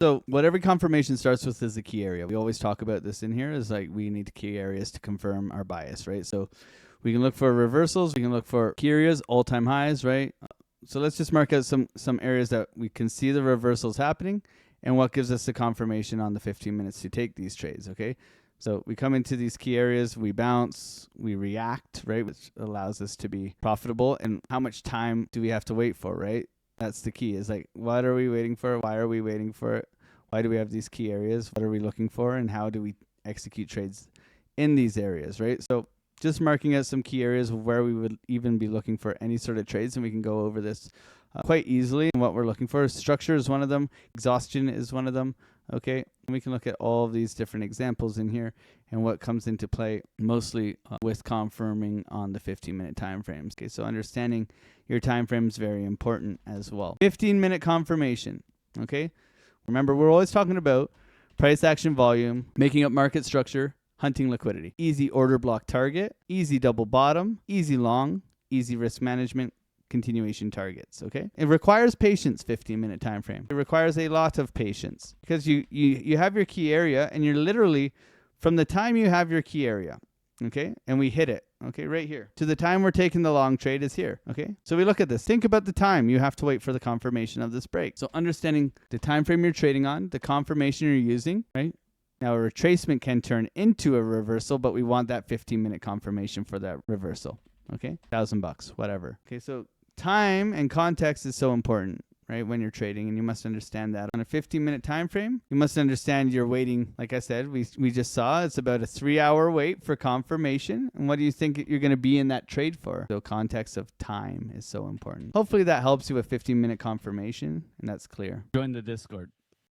So what every confirmation starts with is a key area. We always talk about this in here, is like we need key areas to confirm our bias, right? So we can look for reversals, we can look for key areas, all-time highs, right? So let's just mark out some areas that we can see the reversals happening and what gives us the confirmation on the 15 minutes to take these trades, okay? So we come into these key areas, we bounce, we react, right? Which allows us to be profitable. And how much time do we have to wait for, right? That's the key, is like, what are we waiting for? Why are we waiting for it? Why do we have these key areas? What are we looking for? And how do we execute trades in these areas, right? So just marking out some key areas of where we would even be looking for any sort of trades. And we can go over this quite easily. And what we're looking for, structure is one of them. Exhaustion is one of them. Okay. And we can look at all of these different examples in here and what comes into play mostly with confirming on the 15-minute time frames. Okay. So understanding your time frame is very important as well. 15-minute confirmation. Okay. Remember, we're always talking about price action volume, making up market structure, hunting liquidity. Easy order block target, easy double bottom, easy long, easy risk management, continuation targets, okay? It requires patience, 15-minute time frame. It requires a lot of patience because you have your key area and you're literally, from the time you have your key area, okay, and we hit it, okay, right here, to the time we're taking the long trade is here, okay? So we look at this. Think about the time you have to wait for the confirmation of this break. So understanding the time frame you're trading on, the confirmation you're using, right? Now, a retracement can turn into a reversal, but we want that 15-minute confirmation for that reversal, okay? $1,000, whatever. Okay, so time and context is so important, right, when you're trading, and you must understand that. On a 15-minute time frame, you must understand you're waiting. Like I said, we just saw it's about a 3-hour wait for confirmation. And what do you think you're going to be in that trade for? So context of time is so important. Hopefully that helps you with 15-minute confirmation, and that's clear. Join the Discord.